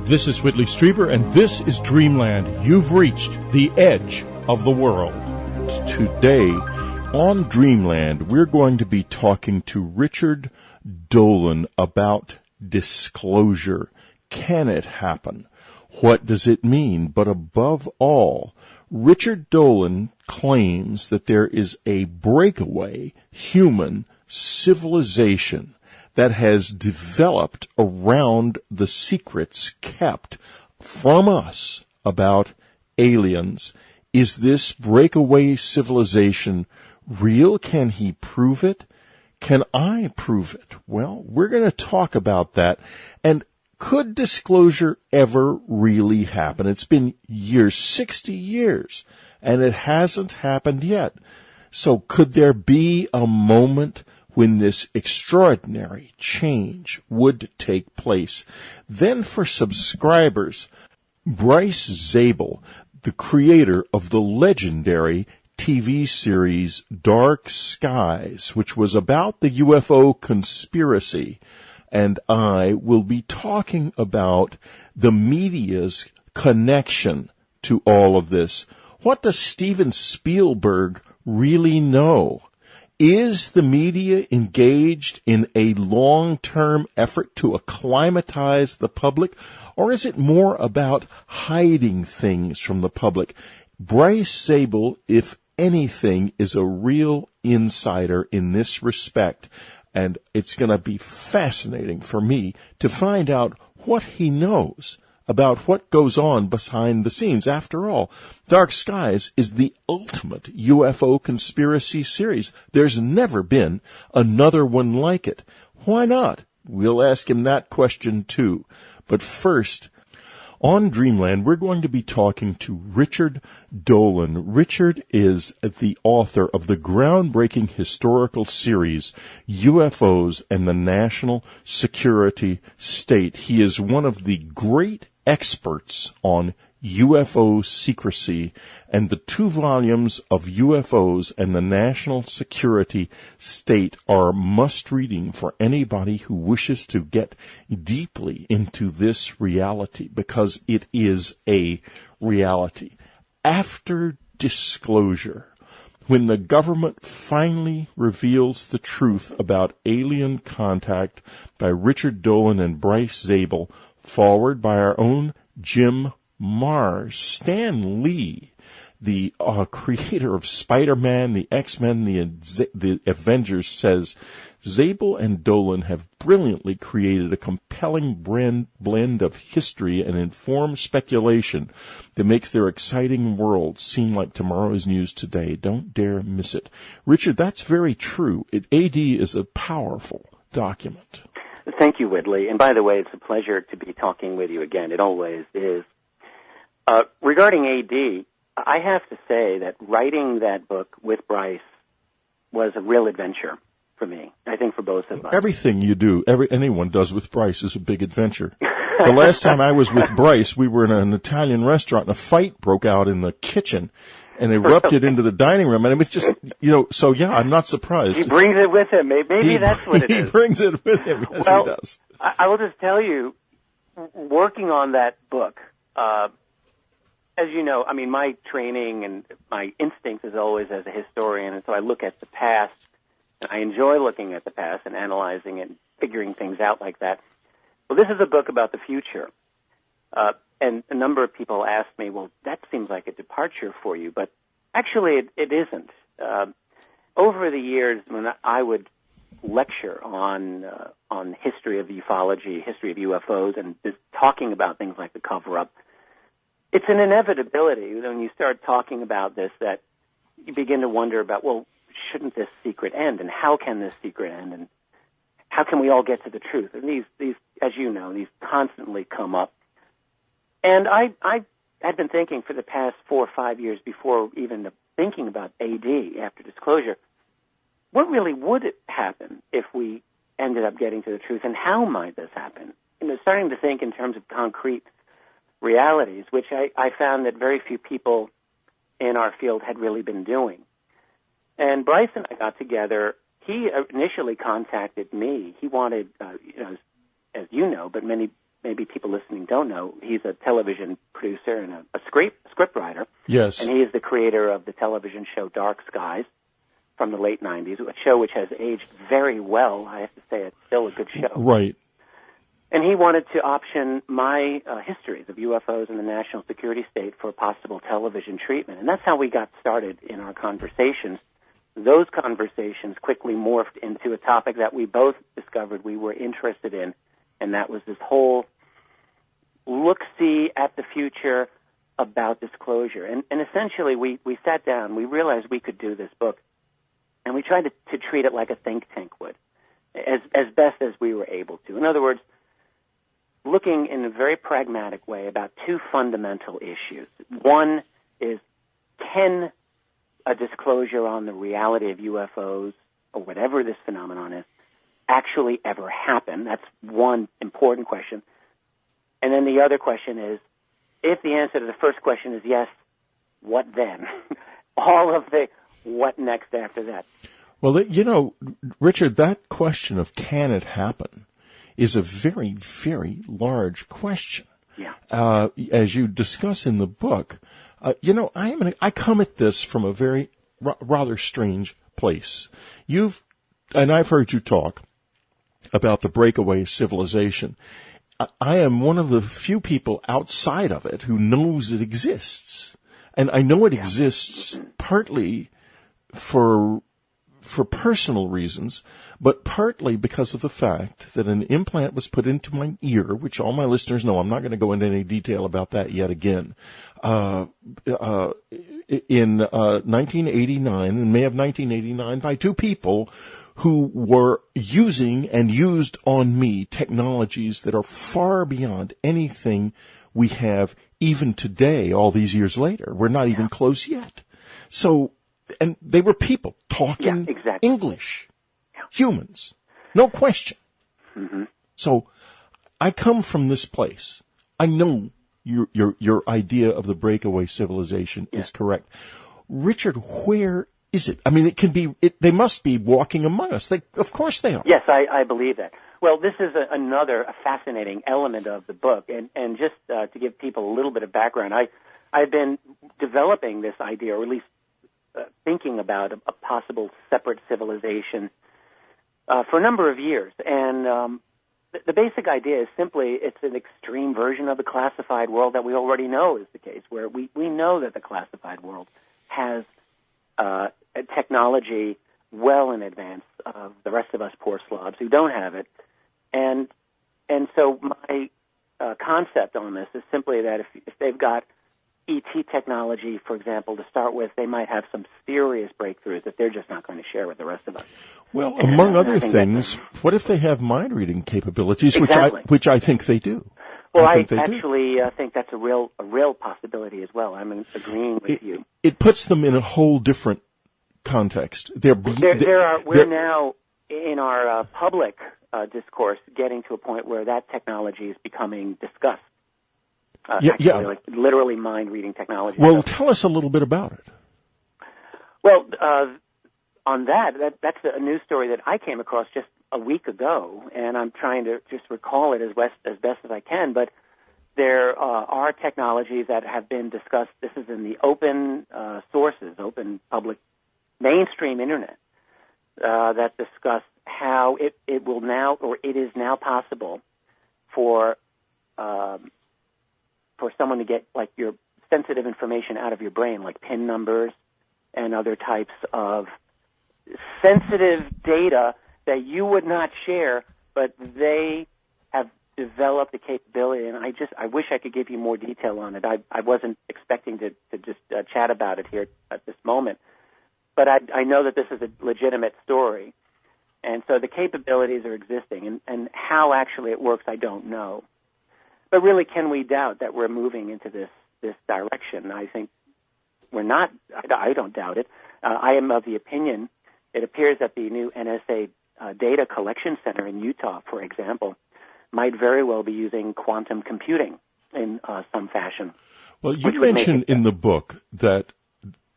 This is Whitley Strieber, and this is Dreamland. You've reached the edge of the world. Today, on Dreamland, we're going to be talking to Richard Dolan about disclosure. Can it happen? What does it mean? But above all, Richard Dolan claims that there is a breakaway human civilization that has developed around the secrets kept from us about aliens. Is this breakaway civilization real? Can he prove it? Can I prove it? Well, we're going to talk about that. And could disclosure ever really happen? It's been years, 60 years, and it hasn't happened yet. So could there be a moment when this extraordinary change would take place? Then for subscribers, Bryce Zabel, the creator of the legendary TV series Dark Skies, which was about the UFO conspiracy, and I will be talking about the media's connection to all of this. What does Steven Spielberg really know? Is the media engaged in a long-term effort to acclimatize the public, or is it more about hiding things from the public? Bryce Zabel, if anything, is a real insider in this respect, and it's going to be fascinating for me to find out what he knows about what goes on behind the scenes. After all, Dark Skies is the ultimate UFO conspiracy series. There's never been another one like it. Why not? We'll ask him that question too. But first, on Dreamland, we're going to be talking to Richard Dolan. Richard is the author of the groundbreaking historical series, UFOs and the National Security State. He is one of the great experts on UFO secrecy, and the 2 volumes of UFOs and the National Security State are must-reading for anybody who wishes to get deeply into this reality, because it is a reality. After disclosure, when the government finally reveals the truth about alien contact by Richard Dolan and Bryce Zabel, forward by our own Jim Marrs, Stan Lee, the creator of Spider-Man, the X-Men, the Avengers, says Zabel and Dolan have brilliantly created a compelling blend of history and informed speculation that makes their exciting world seem like tomorrow's news today. Don't dare miss it. Richard, that's very true. AD is a powerful document. Thank you, Whitley. And by the way, it's a pleasure to be talking with you again. It always is. Regarding AD, I have to say that writing that book with Bryce was a real adventure for me. I think for both of us. Everything you do, anyone does with Bryce is a big adventure. The last time I was with Bryce, we were in an Italian restaurant and a fight broke out in the kitchen and erupted into the dining room. And it was just, so yeah, I'm not surprised. He brings it with him. Maybe that's what it is. He brings it with him. Yes, well, he does. I will just tell you, working on that book, as you know, I mean, my training and my instinct is always as a historian, and so I look at the past, and I enjoy looking at the past and analyzing it and figuring things out like that. Well, this is a book about the future. And a number of people asked me, well, that seems like a departure for you, but actually it isn't. Over the years, when I would lecture on history of ufology, history of UFOs, and just talking about things like the cover-up, it's an inevitability when you start talking about this that you begin to wonder about, well, shouldn't this secret end, and how can this secret end, and how can we all get to the truth? And these, as you know, these constantly come up. And I had been thinking for the past 4 or 5 years before even thinking about AD after disclosure, what really would happen if we ended up getting to the truth, and how might this happen? Starting to think in terms of concrete realities, which I found that very few people in our field had really been doing. And Bryce and I got together. He initially contacted me. He wanted, as you know, but many maybe people listening don't know, he's a television producer and a script writer. Yes. And he is the creator of the television show Dark Skies from the late 90s, a show which has aged very well. I have to say it's still a good show. Right. And he wanted to option my histories of UFOs in the national security state for possible television treatment. And that's how we got started in our conversations. Those conversations quickly morphed into a topic that we both discovered we were interested in, and that was this whole look-see at the future about disclosure. And essentially, we sat down, we realized we could do this book, and we tried to treat it like a think tank would, as best as we were able to. In other words, looking in a very pragmatic way about two fundamental issues. One is, can a disclosure on the reality of UFOs, or whatever this phenomenon is, actually ever happen? That's one important question. And then the other question is, if the answer to the first question is yes, what then? All of the what next after that. Well, Richard, that question of can it happen is a very, very large question. Yeah. As you discuss in the book, I come at this from a very rather strange place. And I've heard you talk about the breakaway civilization. I am one of the few people outside of it who knows it exists. And I know it exists partly for personal reasons, but partly because of the fact that an implant was put into my ear, which all my listeners know. I'm not going to go into any detail about that yet again. In 1989, in May of 1989, by two people who were using and used on me technologies that are far beyond anything we have even today, all these years later. We're not even close yet. So, and they were people talking English, humans, no question. Mm-hmm. So I come from this place. I know your idea of the breakaway civilization is correct. Richard, where is it? I mean, they must be walking among us. Of course they are. Yes, I believe that. Well, this is another fascinating element of the book, and just to give people a little bit of background, I've been developing this idea, or at least thinking about a possible separate civilization for a number of years. And the basic idea is simply it's an extreme version of the classified world that we already know is the case, where we know that the classified world has a technology well in advance of the rest of us poor slobs who don't have it. And so my concept on this is simply that if they've got ET technology, for example, to start with, they might have some serious breakthroughs that they're just not going to share with the rest of us. Well, among other things, what if they have mind-reading capabilities, which I think they do? Well, I actually think that's a real possibility as well. I'm agreeing with you. It puts them in a whole different context. We're now in our public discourse getting to a point where that technology is becoming discussed. Like literally mind-reading technology. Well, tell us a little bit about it. Well, on that's a news story that I came across just a week ago, and I'm trying to just recall it as best as I can. But there are technologies that have been discussed. This is in the open sources, open public mainstream internet, that discuss how it will now, or it is now possible for someone to get like your sensitive information out of your brain, like PIN numbers and other types of sensitive data that you would not share, but they have developed the capability. And I wish I could give you more detail on it. I wasn't expecting to just chat about it here at this moment, but I know that this is a legitimate story. And so the capabilities are existing, and how actually it works, I don't know. But really, can we doubt that we're moving into this direction? I think we're not. I don't doubt it. I am of the opinion, it appears that the new NSA data collection center in Utah, for example, might very well be using quantum computing in some fashion. Well, you mentioned in the book that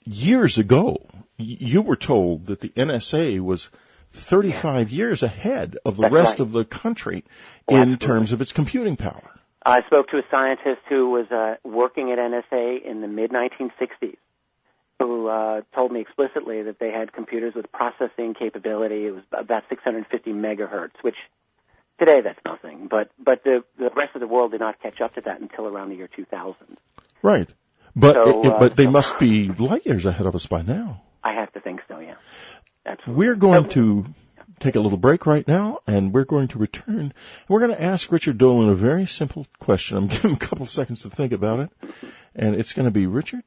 years ago, you were told that the NSA was 35 years ahead of the rest of the country in terms of its computing power. I spoke to a scientist who was working at NSA in the mid-1960s, who told me explicitly that they had computers with processing capability. It was about 650 megahertz, which today that's nothing. But the rest of the world did not catch up to that until around the year 2000. Right. But they must be light years ahead of us by now. I have to think so, yeah. Absolutely. We're going to take a little break right now, and we're going to return. We're going to ask Richard Dolan a very simple question. I'm giving him a couple of seconds to think about it. And it's going to be, Richard,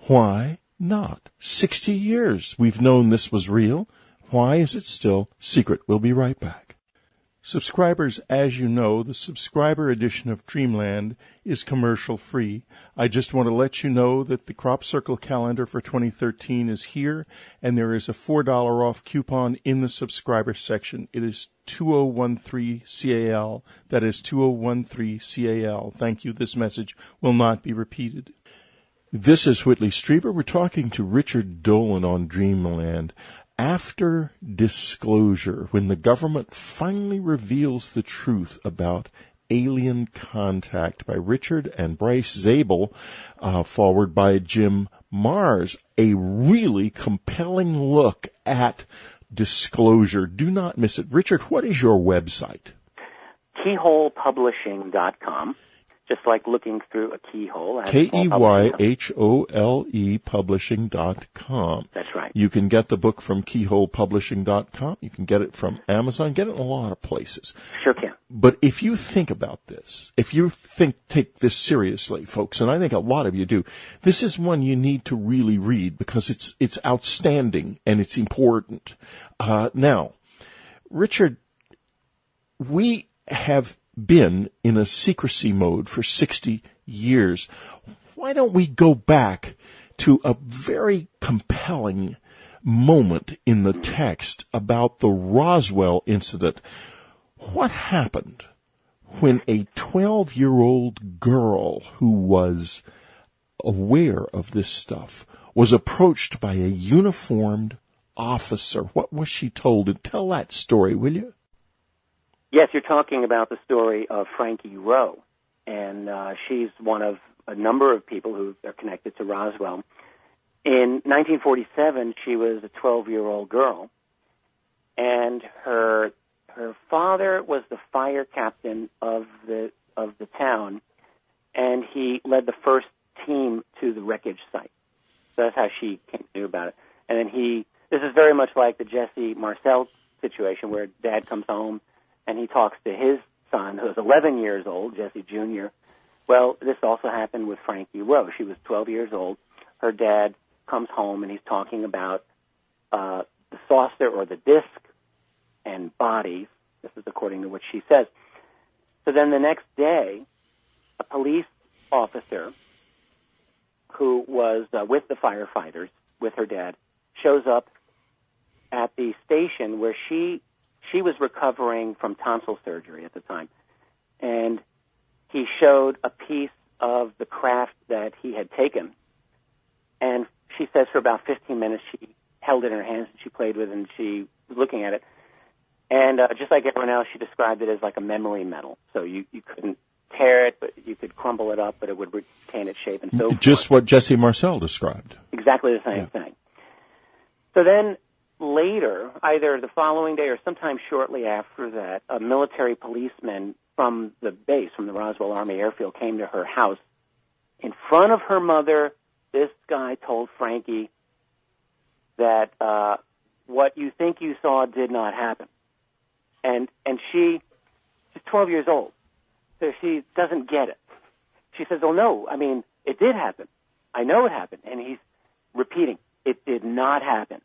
why not? 60 years we've known this was real. Why is it still secret? We'll be right back. Subscribers, as you know, the subscriber edition of Dreamland is commercial free. I just want to let you know that the Crop Circle calendar for 2013 is here, and there is a $4 off coupon in the subscriber section. It is 2013CAL. That is 2013CAL. Thank you. This message will not be repeated. This is Whitley Strieber. We're talking to Richard Dolan on Dreamland. After disclosure, when the government finally reveals the truth about alien contact by Richard and Bryce Zabel, followed by Jim Mars, a really compelling look at disclosure. Do not miss it. Richard, what is your website? KeyholePublishing.com. Just like looking through a keyhole. KEYHOLE Publishing.com. That's right. You can get the book from KeyholePublishing.com. You can get it from Amazon. Get it in a lot of places. Sure can. But if you think about this, take this seriously, folks, and I think a lot of you do, this is one you need to really read because it's outstanding and it's important. Now, Richard, we have been in a secrecy mode for 60 years. Why don't we go back to a very compelling moment in the text about the Roswell incident? What happened when a 12-year-old girl who was aware of this stuff was approached by a uniformed officer? What was she told? And tell that story, will you? Yes, you're talking about the story of Frankie Rowe, and she's one of a number of people who are connected to Roswell. In 1947, she was a 12-year-old girl, and her father was the fire captain of the town, and he led the first team to the wreckage site. So that's how she came to know about it. And then this is very much like the Jesse Marcel situation, where Dad comes home and he talks to his son, who's 11 years old, Jesse Jr. Well, this also happened with Frankie Rowe. She was 12 years old. Her dad comes home, and he's talking about the saucer or the disc and bodies. This is according to what she says. So then the next day, a police officer who was with the firefighters, with her dad, shows up at the station where she was recovering from tonsil surgery at the time, and he showed a piece of the craft that he had taken, and she says for about 15 minutes she held it in her hands and she played with it and she was looking at it, and just like everyone else, she described it as like a memory medal. So you couldn't tear it, but you could crumble it up, but it would retain its shape and so forth. Just what Jesse Marcel described. Exactly the same thing. So then later, either the following day or sometime shortly after that, a military policeman from the base, from the Roswell Army Airfield, came to her house. In front of her mother, this guy told Frankie that what you think you saw did not happen. And she's 12 years old, so she doesn't get it. She says, oh, no, I mean, it did happen. I know it happened. And he's repeating, it did not happen.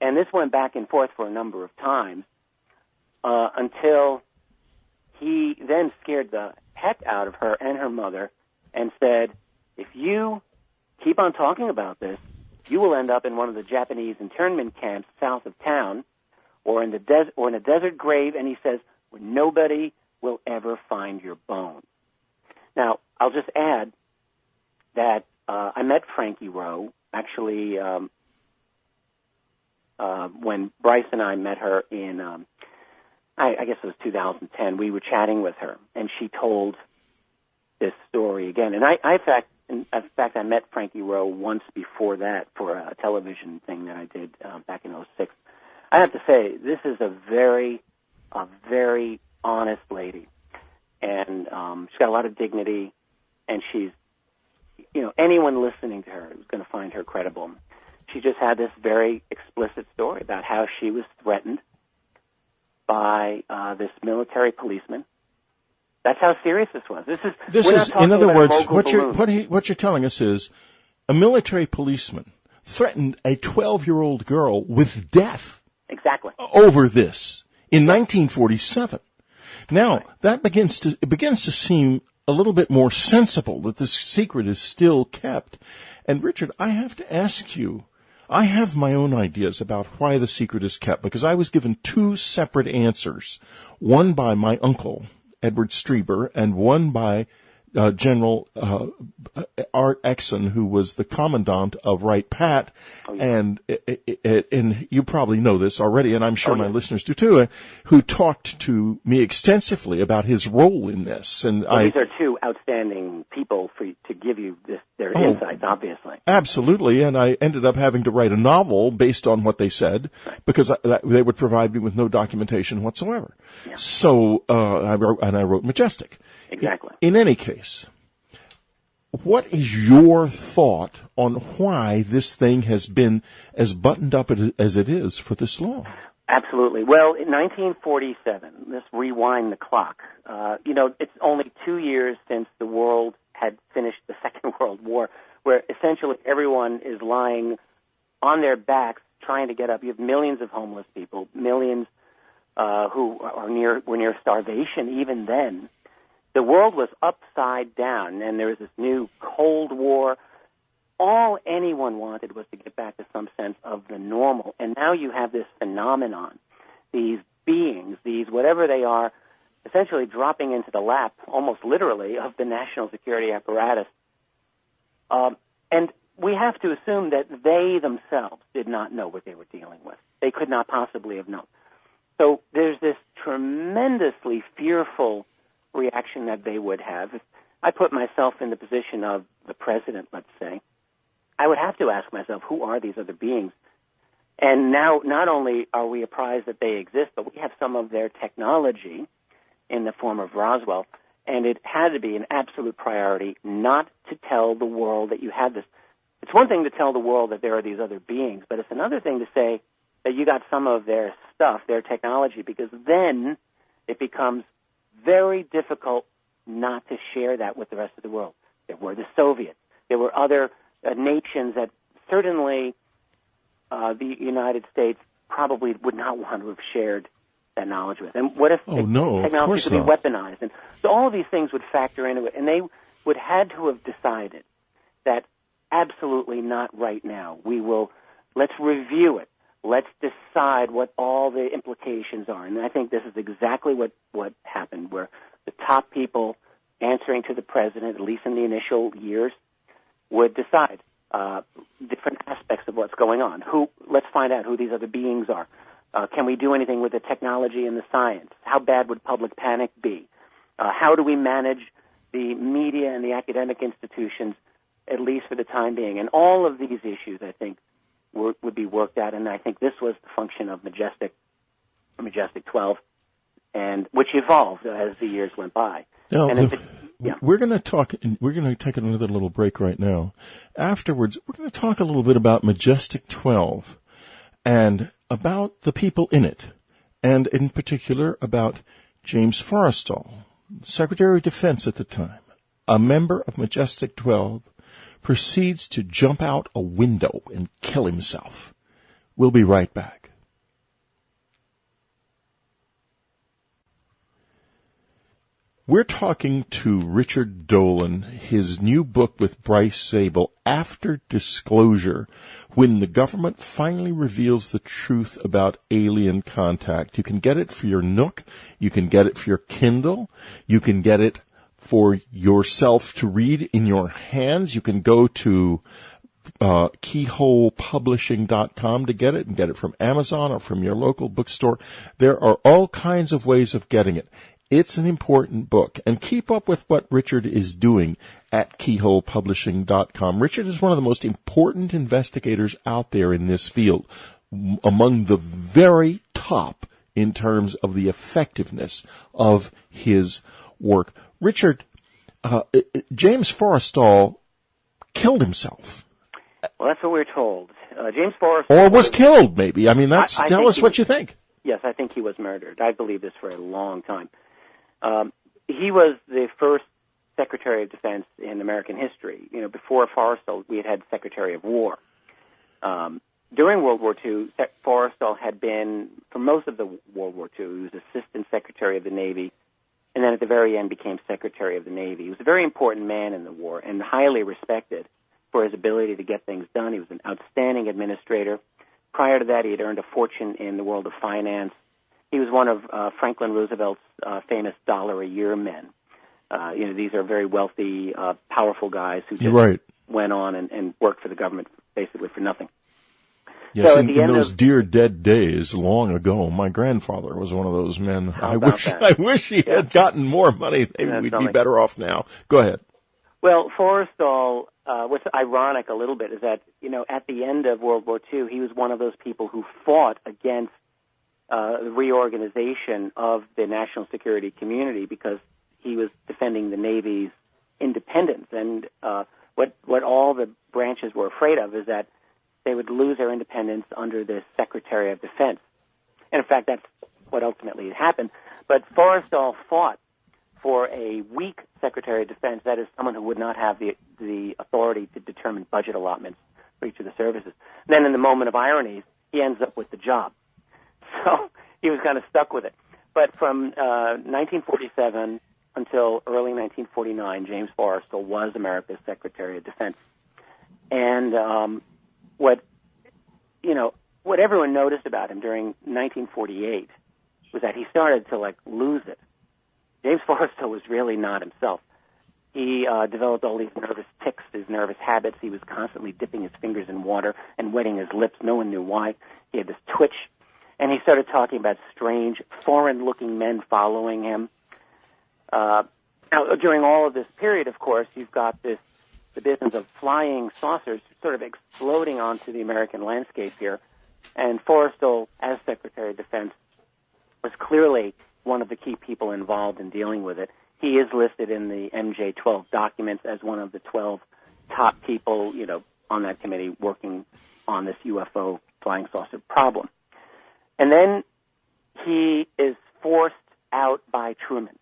And this went back and forth for a number of times until he then scared the heck out of her and her mother and said, if you keep on talking about this, you will end up in one of the Japanese internment camps south of town or in a desert grave, and he says, where nobody will ever find your bones. Now, I'll just add that I met Frankie Rowe, actually, when Bryce and I met her in, I guess it was 2010, we were chatting with her, and she told this story again. And in fact, I met Frankie Rowe once before that for a television thing that I did back in '06. I have to say, this is a very honest lady, and she's got a lot of dignity, and she's, anyone listening to her is going to find her credible. She just had this very explicit story about how she was threatened by this military policeman. That's how serious this was. This is in other words, what you're telling us is a military policeman threatened a 12-year-old girl with death. Exactly. Over this in 1947. Now, that begins to seem a little bit more sensible that this secret is still kept. And Richard, I have to ask you, I have my own ideas about why the secret is kept, because I was given two separate answers, one by my uncle, Edward Strieber, and one by General Art Exon, who was the commandant of Wright Pat, and you probably know this already, and I'm sure my listeners do too, who talked to me extensively about his role in this. And these are two outstanding people to give you their insights, obviously. Absolutely, and I ended up having to write a novel based on what they said, because they would provide me with no documentation whatsoever. Yeah. So I wrote Majestic. Exactly. In any case, what is your thought on why this thing has been as buttoned up as it is for this long? Absolutely. Well, in 1947, let's rewind the clock. It's only 2 years since the world had finished the Second World War, where essentially everyone is lying on their backs trying to get up. You have millions of homeless people, millions who were near starvation even then. The world was upside down, and there was this new Cold War. All anyone wanted was to get back to some sense of the normal. And now you have this phenomenon, these beings, these whatever they are, essentially dropping into the lap, almost literally, of the national security apparatus. And we have to assume that they themselves did not know what they were dealing with. They could not possibly have known. So there's this tremendously fearful reaction that they would have. If I put myself in the position of the president, let's say, I would have to ask myself, who are these other beings? And now not only are we apprised that they exist, but we have some of their technology in the form of Roswell, and it had to be an absolute priority not to tell the world that you had this. It's one thing to tell the world that there are these other beings, but it's another thing to say that you got some of their stuff, their technology, because then it becomes very difficult not to share that with the rest of the world. There were the Soviets. There were other nations that certainly the United States probably would not want to have shared that knowledge with. And what if technology could be weaponized? And so all of these things would factor into it, and they would had to have decided that absolutely not right now. Let's review it. Let's decide what all the implications are. And I think this is exactly what happened, where the top people answering to the president, at least in the initial years, would decide different aspects of what's going on. Let's find out who these other beings are. Can we do anything with the technology and the science? How bad would public panic be? How do we manage the media and the academic institutions, at least for the time being? And all of these issues, I think, would be worked out, and I think this was the function of Majestic 12, and which evolved as the years went by. Now, we're going to take another little break right now. Afterwards, we're going to talk a little bit about Majestic 12 and about the people in it, and in particular about James Forrestal, Secretary of Defense at the time, a member of Majestic 12, proceeds to jump out a window and kill himself. We'll be right back. We're talking to Richard Dolan, his new book with Bryce Zabel, After Disclosure, when the government finally reveals the truth about alien contact. You can get it for your Nook. You can get it for your Kindle. You can get it for yourself to read in your hands. You can go to keyholepublishing.com to get it, and get it from Amazon or from your local bookstore. There are all kinds of ways of getting it. It's an important book. And keep up with what Richard is doing at keyholepublishing.com. Richard is one of the most important investigators out there in this field, among the very top in terms of the effectiveness of his work. Richard, James Forrestal killed himself. Well, that's what we're told. James Forrestal... Or was killed, maybe. I mean, tell us what you think. Yes, I think he was murdered. I believe this for a long time. He was the first Secretary of Defense in American history. You know, before Forrestal, we had Secretary of War. During World War II, Forrestal had been, for most of the World War II, he was Assistant Secretary of the Navy, and then at the very end became Secretary of the Navy. He was a very important man in the war and highly respected for his ability to get things done. He was an outstanding administrator. Prior to that, he had earned a fortune in the world of finance. He was one of Franklin Roosevelt's famous $1-a-year men. These are very wealthy, powerful guys who just went on and worked for the government basically for nothing. Yes, so in those dear dead days, long ago, my grandfather was one of those men. I wish he had gotten more money. Maybe we'd be better off now. Go ahead. Well, Forrestal, what's ironic a little bit is that, at the end of World War II, he was one of those people who fought against the reorganization of the national security community because he was defending the Navy's independence. And what all the branches were afraid of is that they would lose their independence under the Secretary of Defense. And, in fact, that's what ultimately happened. But Forrestal fought for a weak Secretary of Defense, that is, someone who would not have the authority to determine budget allotments for each of the services. Then, in the moment of irony, he ends up with the job. So he was kind of stuck with it. But from 1947 until early 1949, James Forrestal was America's Secretary of Defense. And what everyone noticed about him during 1948 was that he started to lose it. James Forrestal was really not himself. He developed all these nervous tics, his nervous habits. He was constantly dipping his fingers in water and wetting his lips. No one knew why. He had this twitch. And he started talking about strange, foreign-looking men following him. Now, during all of this period, of course, you've got the business of flying saucers sort of exploding onto the American landscape here. And Forrestal, as Secretary of Defense, was clearly one of the key people involved in dealing with it. He is listed in the MJ-12 documents as one of the 12 top people, on that committee working on this UFO flying saucer problem. And then he is forced out by Truman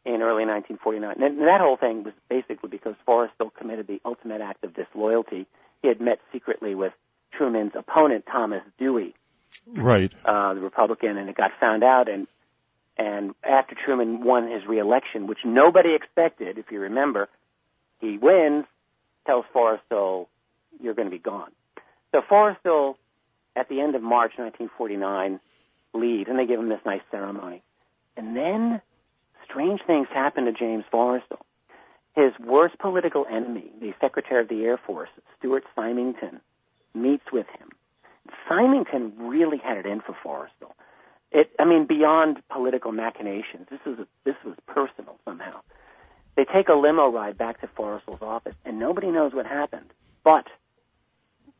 in early 1949. And that whole thing was basically because Forrestal committed the ultimate act of disloyalty. He had met secretly with Truman's opponent, Thomas Dewey, the Republican, and it got found out. And after Truman won his reelection, which nobody expected, if you remember, he wins, tells Forrestal, you're going to be gone. So Forrestal, at the end of March 1949, leaves, and they give him this nice ceremony. And then strange things happen to James Forrestal. His worst political enemy, the Secretary of the Air Force, Stuart Symington, meets with him. Symington really had it in for Forrestal. Beyond political machinations, this was personal somehow. They take a limo ride back to Forrestal's office, and nobody knows what happened. But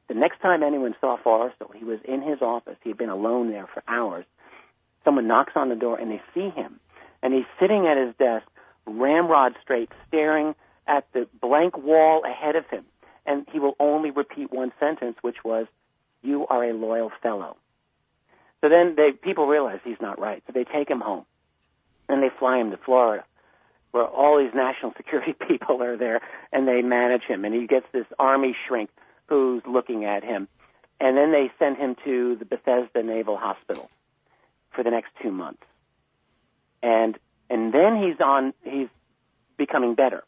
the next time anyone saw Forrestal, he was in his office. He had been alone there for hours. Someone knocks on the door, and they see him. And he's sitting at his desk, ramrod straight, staring at the blank wall ahead of him. And he will only repeat one sentence, which was, "You are a loyal fellow." So then people realize he's not right. So they take him home. And they fly him to Florida, where all these national security people are there, and they manage him. And he gets this Army shrink who's looking at him. And then they send him to the Bethesda Naval Hospital for the next 2 months. And then he's becoming better.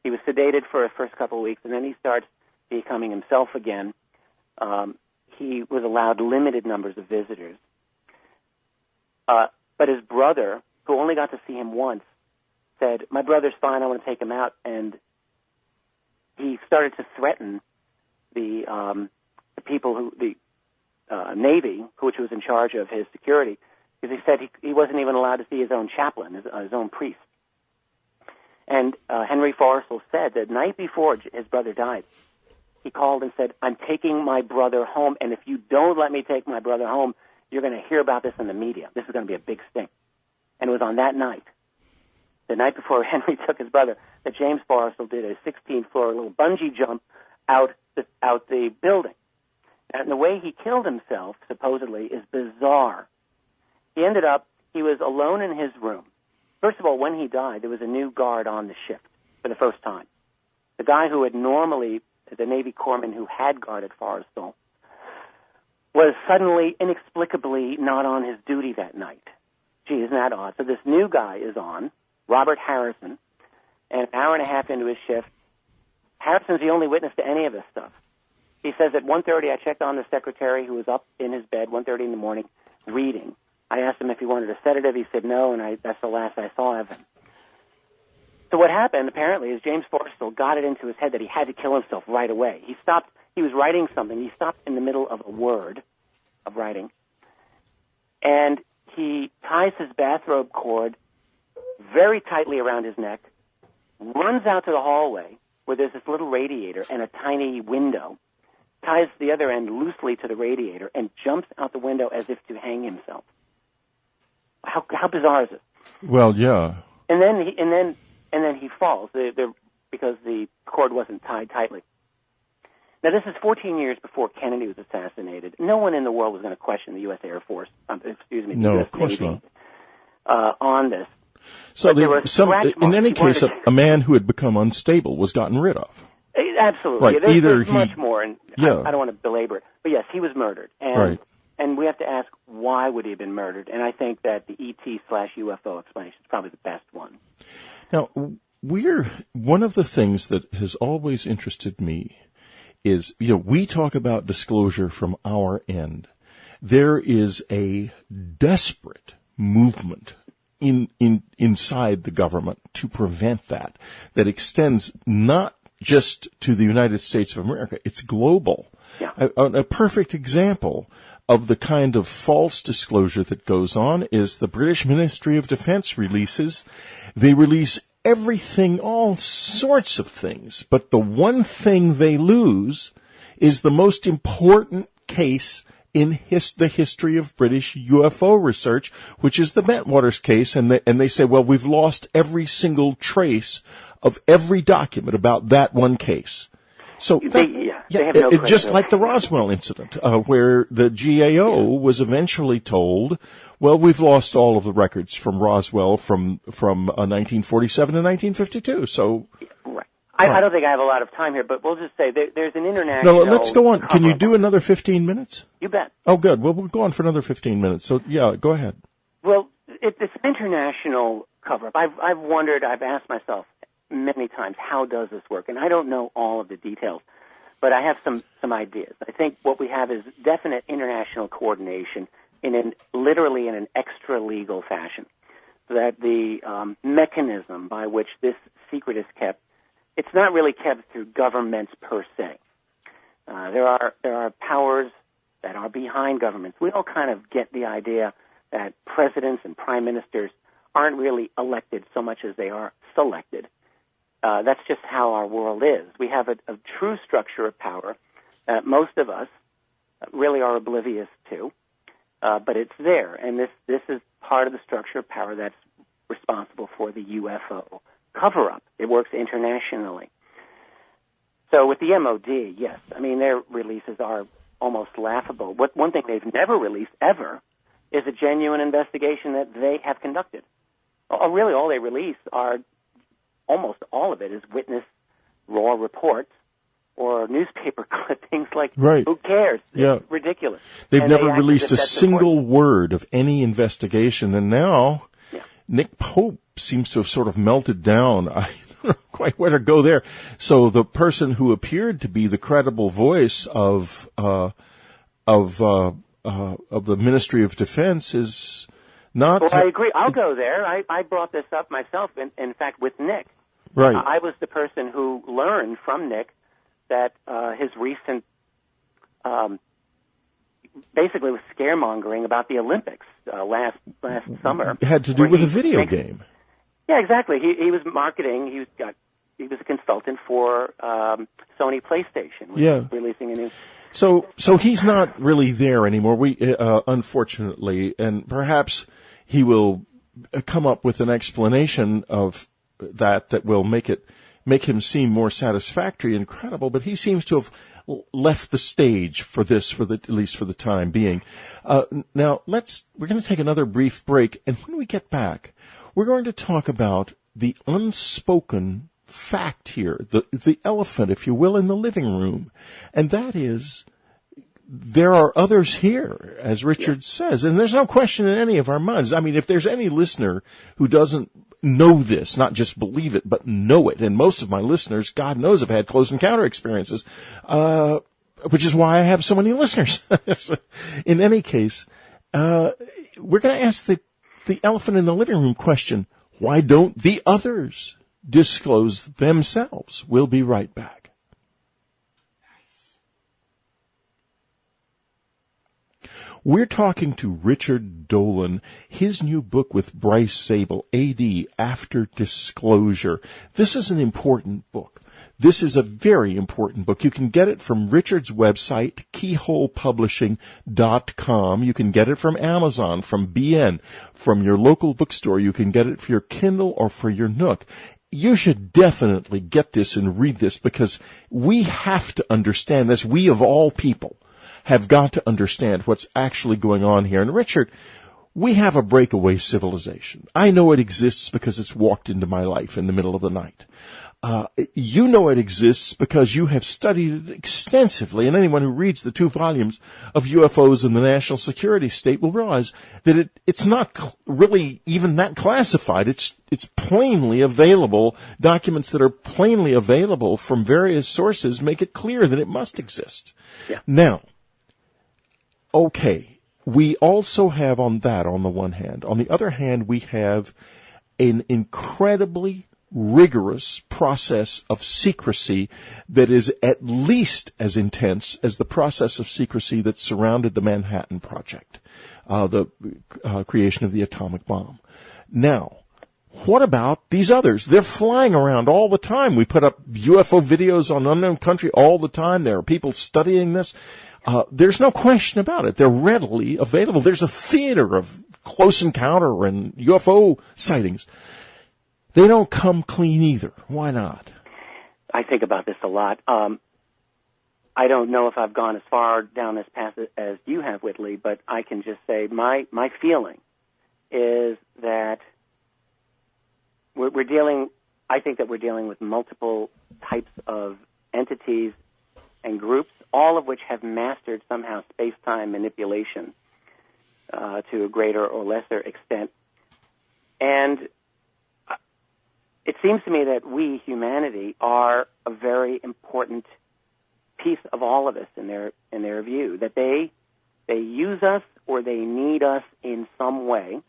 He was sedated for the first couple of weeks, and then he starts becoming himself again. He was allowed limited numbers of visitors. But his brother, who only got to see him once, said, "My brother's fine, I want to take him out." And he started to threaten the people the Navy, which was in charge of his security, because he said he wasn't even allowed to see his own chaplain, his own priest. And Henry Forrestal said the night before his brother died, he called and said, "I'm taking my brother home, and if you don't let me take my brother home, you're going to hear about this in the media. This is going to be a big sting." And it was on that night, the night before Henry took his brother, that James Forrestal did a 16-floor little bungee jump out the building. And the way he killed himself, supposedly, is bizarre. He was alone in his room. First of all, when he died, there was a new guard on the shift for the first time. The guy who had normally, the Navy corpsman who had guarded Forrestal, was suddenly, inexplicably, not on his duty that night. Gee, isn't that odd? So this new guy is on, Robert Harrison, and an hour and a half into his shift, Harrison's the only witness to any of this stuff. He says at 1:30, I checked on the secretary who was up in his bed, 1:30 in the morning, reading. I asked him if he wanted a sedative. He said no, and that's the last I saw of him. So what happened, apparently, is James Forrestal got it into his head that he had to kill himself right away. He was writing something. He stopped in the middle of a word of writing, and he ties his bathrobe cord very tightly around his neck, runs out to the hallway where there's this little radiator and a tiny window, ties the other end loosely to the radiator, and jumps out the window as if to hang himself. How bizarre is it? Well, yeah. And then he falls because the cord wasn't tied tightly. Now, this is 14 years before Kennedy was assassinated. No one in the world was going to question the U.S. Air Force, the no, U.S. of course Navy, not. On this. So in any case, a man who had become unstable was gotten rid of. Absolutely. Right. There's much more, and I don't want to belabor it. But yes, he was murdered. And, right. And we have to ask, why would he have been murdered? And I think that the ET/UFO explanation is probably the best one. Now, one of the things that has always interested me is, we talk about disclosure from our end. There is a desperate movement inside the government to prevent that extends not just to the United States of America, it's global. Yeah. A perfect example of the kind of false disclosure that goes on is the British Ministry of Defense they release everything, all sorts of things, but the one thing they lose is the most important case in the history of British UFO research, which is the Bentwaters case, and they say, well, we've lost every single trace of every document about that one case. So just like the Roswell incident, where the GAO was eventually told, well, we've lost all of the records from Roswell from 1947 to 1952. So. Right. I don't think I have a lot of time here, but we'll just say there's an international... No, let's go on. Can you do another 15 minutes? You bet. Oh, good. Well, we'll go on for another 15 minutes. So, yeah, go ahead. Well, it's an international cover-up. I've asked myself many times, how does this work? And I don't know all of the details, but I have some ideas. I think what we have is definite international coordination literally in an extra-legal fashion, so that the mechanism by which this secret is kept, it's not really kept through governments per se. There are powers that are behind governments. We all kind of get the idea that presidents and prime ministers aren't really elected so much as they are selected. That's just how our world is. We have a true structure of power that most of us really are oblivious to, but it's there. And this is part of the structure of power that's responsible for the UFO cover-up. It works internationally. So with the MOD, yes, I mean, their releases are almost laughable. One thing they've never released ever is a genuine investigation that they have conducted. Really, all they release are, almost all of it is witness raw reports or newspaper clippings. Like, right. Who cares? Yeah. It's ridiculous. They've never released a single word of any investigation, and now Nick Pope seems to have sort of melted down. I don't know quite where to go there. So the person who appeared to be the credible voice of the Ministry of Defense is not. Well, I agree. I'll go there. I brought this up myself, in fact, with Nick. Right. I was the person who learned from Nick that his recent basically was scaremongering about the Olympics last summer. It had to do with a video game. Yeah, exactly. He was marketing. He was a consultant for Sony PlayStation, which was releasing a new. So he's not really there anymore. Unfortunately, and perhaps he will come up with an explanation of that will make him seem more satisfactory and credible. But he seems to have left the stage for this, at least for the time being. Now we're going to take another brief break, and when we get back, we're going to talk about the unspoken fact here, the elephant, if you will, in the living room. And that is, there are others here, as Richard says, and there's no question in any of our minds. I mean, if there's any listener who doesn't know this, not just believe it, but know it, and most of my listeners, God knows, have had close encounter experiences, which is why I have so many listeners. In any case, we're going to ask the elephant in the living room question: why don't the others disclose themselves? We'll be right back. We're talking to Richard Dolan, his new book with Bryce Zabel, AD, After Disclosure. This is an important book. This is a very important book. You can get it from Richard's website, keyholepublishing.com. You can get it from Amazon, from BN, from your local bookstore. You can get it for your Kindle or for your Nook. You should definitely get this and read this, because we have to understand this. We, of all people, have got to understand what's actually going on here. And Richard, we have a breakaway civilization. I know it exists because it's walked into my life in the middle of the night. You know it exists because you have studied it extensively, and anyone who reads the 2 volumes of UFOs in the National Security State will realize that it's not really even that classified. It's plainly available. Documents that are plainly available from various sources make it clear that it must exist. Yeah. Now, okay, we also have on the one hand. On the other hand, we have an incredibly rigorous process of secrecy that is at least as intense as the process of secrecy that surrounded the Manhattan Project, the creation of the atomic bomb. Now, what about these others? They're flying around all the time. We put up UFO videos on Unknown Country all the time. There are people studying this. There's no question about it. They're readily available. There's a theater of close encounter and UFO sightings. They don't come clean either. Why not? I think about this a lot. I don't know if I've gone as far down this path as you have, Whitley, but I can just say my feeling is that I think that we're dealing with multiple types of entities and groups, all of which have mastered somehow space-time manipulation to a greater or lesser extent. And it seems to me that we, humanity, are a very important piece of all of us in their view, that they use us or they need us in some way,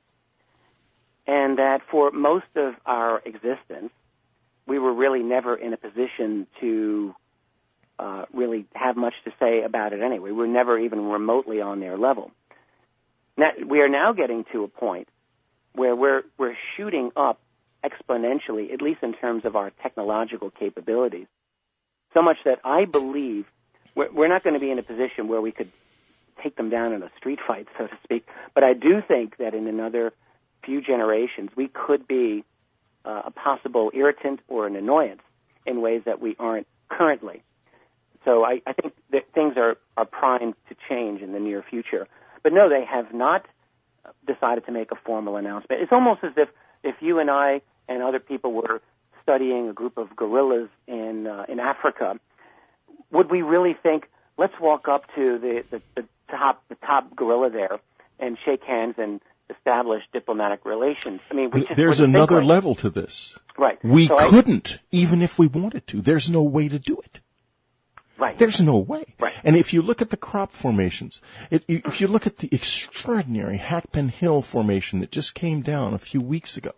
and that for most of our existence, we were really never in a position to really have much to say about it anyway. We were never even remotely on their level. Now, we are now getting to a point where we're shooting up exponentially, at least in terms of our technological capabilities, so much that I believe we're not going to be in a position where we could take them down in a street fight, so to speak. But I do think that in another few generations, we could be a possible irritant or an annoyance in ways that we aren't currently. So I think that things are primed to change in the near future. But no, they have not decided to make a formal announcement. It's almost as if you and I and other people were studying a group of gorillas in Africa, would we really think, let's walk up to the top gorilla there and shake hands and establish diplomatic relations? I mean, there's another level to this. Right. We couldn't, even if we wanted to. There's no way to do it. Right. There's no way. Right. And if you look at the crop formations, if you look at the extraordinary Hackpen Hill formation that just came down a few weeks ago,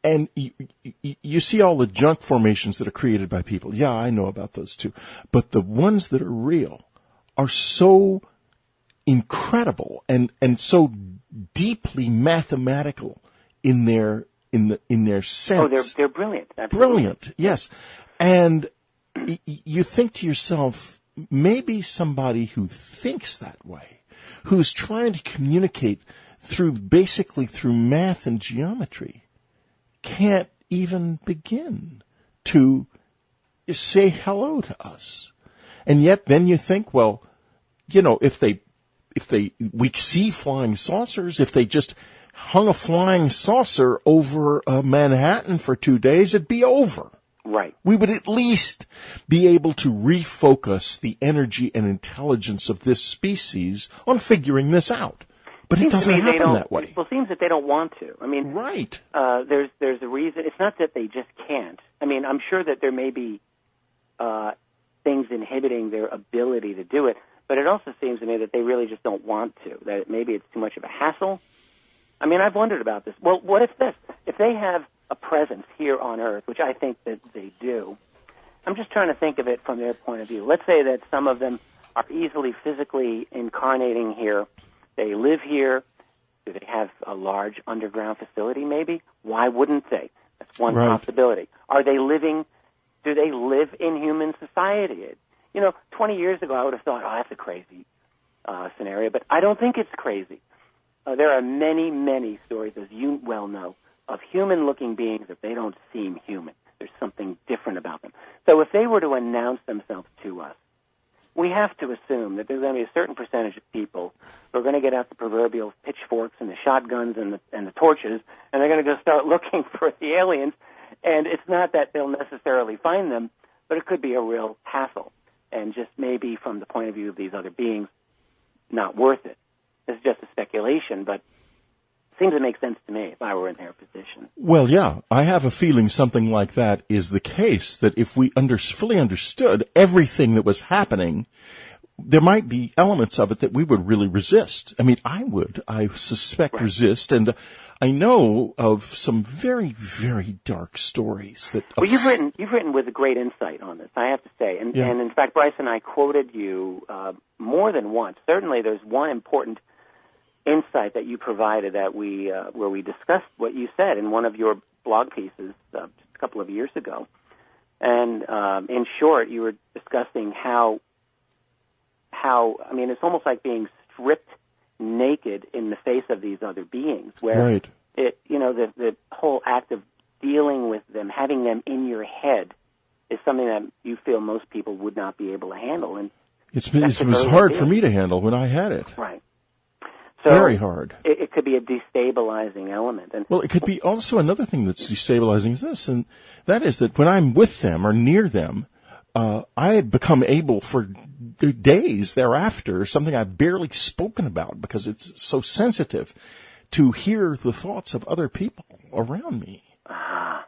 and you see all the junk formations that are created by people. Yeah, I know about those too. But the ones that are real are so incredible and so deeply mathematical in their sense. Oh, they're brilliant. Absolutely. Brilliant, yes. And you think to yourself, maybe somebody who thinks that way, who's trying to communicate basically through math and geometry, can't even begin to say hello to us. And yet then you think, well, if we see flying saucers, if they just hung a flying saucer over Manhattan for 2 days, it'd be over. Right. We would at least be able to refocus the energy and intelligence of this species on figuring this out. But it doesn't happen that way. Well, it seems that they don't want to. I mean, right. There's a reason. It's not that they just can't. I mean, I'm sure that there may be things inhibiting their ability to do it, but it also seems to me that they really just don't want to, that maybe it's too much of a hassle. I mean, I've wondered about this. Well, what if they have a presence here on Earth, which I think that they do. I'm just trying to think of it from their point of view. Let's say that some of them are easily physically incarnating here. They live here. Do they have a large underground facility maybe? Why wouldn't they? That's one possibility. Do they live in human society? 20 years ago I would have thought, that's a crazy scenario, but I don't think it's crazy. There are many, many stories, as you well know, of human-looking beings that they don't seem human. There's something different about them. So if they were to announce themselves to us, we have to assume that there's going to be a certain percentage of people who are going to get out the proverbial pitchforks and the shotguns and the torches, and they're going to go start looking for the aliens. And it's not that they'll necessarily find them, but it could be a real hassle. And just maybe from the point of view of these other beings, not worth it. This is just a speculation, but it seems to make sense to me if I were in their position. Well, yeah, I have a feeling something like that is the case, that if we fully understood everything that was happening, there might be elements of it that we would really resist. I mean, I suspect resist, and I know of some very, very dark stories that... Well, you've written with a great insight on this, I have to say. And in fact, Bryce and I quoted you more than once. Certainly there's one important insight that you provided that where we discussed what you said in one of your blog pieces just a couple of years ago. And in short, you were discussing how I mean, it's almost like being stripped naked in the face of these other beings, where the whole act of dealing with them, having them in your head, is something that you feel most people would not be able to handle. And it was hard for me to handle when I had it. Right. So very hard. It could be a destabilizing element. And well, it could be also another thing that's destabilizing is this, and that is that when I'm with them or near them, I become able for days thereafter, something I've barely spoken about because it's so sensitive, to hear the thoughts of other people around me.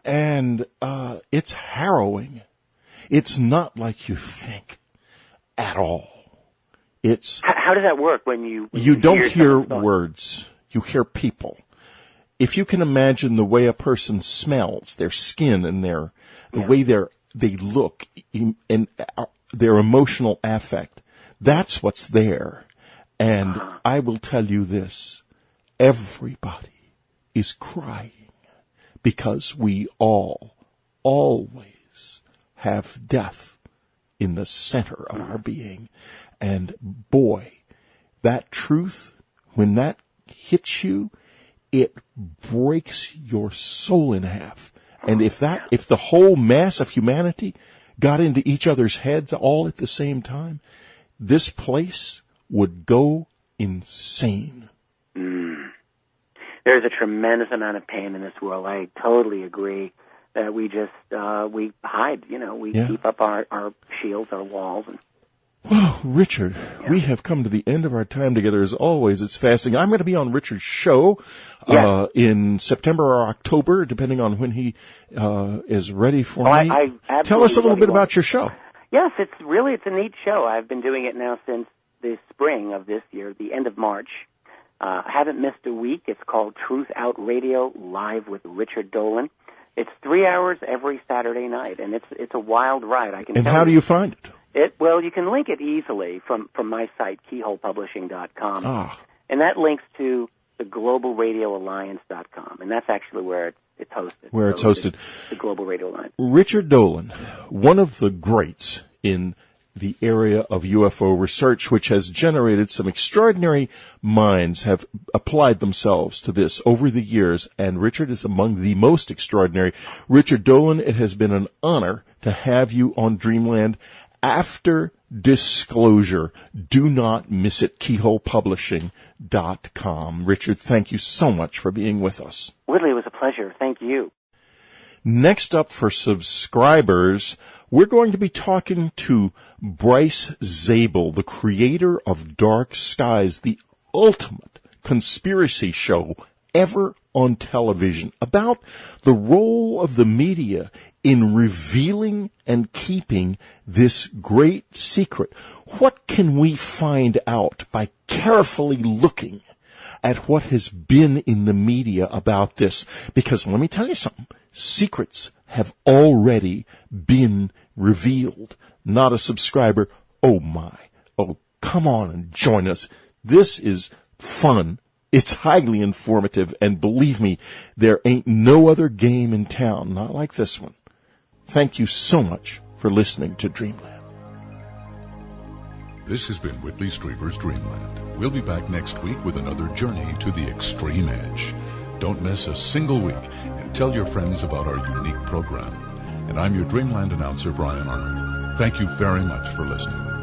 And it's harrowing. It's not like you think at all. It's how does that work when you don't hear words, you hear people. If you can imagine the way a person smells, their skin and the way they look and their emotional affect, that's what's there. And I will tell you this, everybody is crying because we all always have death in the center of our being. And boy, that truth, when that hits you, it breaks your soul in half. And if the whole mass of humanity got into each other's heads all at the same time, this place would go insane. There's a tremendous amount of pain in this world. I totally agree that we just, we hide, we keep up our shields, our walls. Well, Richard, we have come to the end of our time together. As always, it's fascinating. I'm going to be on Richard's show in September or October, depending on when he is ready for me. Tell us a little bit about your show. Yes, it's a neat show. I've been doing it now since the spring of this year, the end of March. I haven't missed a week. It's called Truth Out Radio, live with Richard Dolan. It's 3 hours every Saturday night, and it's a wild ride. And how do you find it? Well, you can link it easily from my site, keyholepublishing.com. And that links to the globalradioalliance.com, and that's actually where it's hosted. Where it's hosted. The Global Radio Alliance. Richard Dolan, one of the greats in the area of UFO research, which has generated some extraordinary minds have applied themselves to this over the years, and Richard is among the most extraordinary. Richard Dolan, it has been an honor to have you on Dreamland. After disclosure, do not miss it, keyholepublishing.com. Richard, thank you so much for being with us. Whitley, it was a pleasure. Thank you. Next up for subscribers, we're going to be talking to Bryce Zabel, the creator of Dark Skies, the ultimate conspiracy show ever on television, about the role of the media in revealing and keeping this great secret. What can we find out by carefully looking at what has been in the media about this? Because let me tell you something, secrets have already been revealed. Not a subscriber. Oh my. Oh, come on and join us. This is fun. It's highly informative, and believe me, there ain't no other game in town, not like this one. Thank you so much for listening to Dreamland. This has been Whitley Strieber's Dreamland. We'll be back next week with another journey to the extreme edge. Don't miss a single week, and tell your friends about our unique program. And I'm your Dreamland announcer, Brian Arnold. Thank you very much for listening.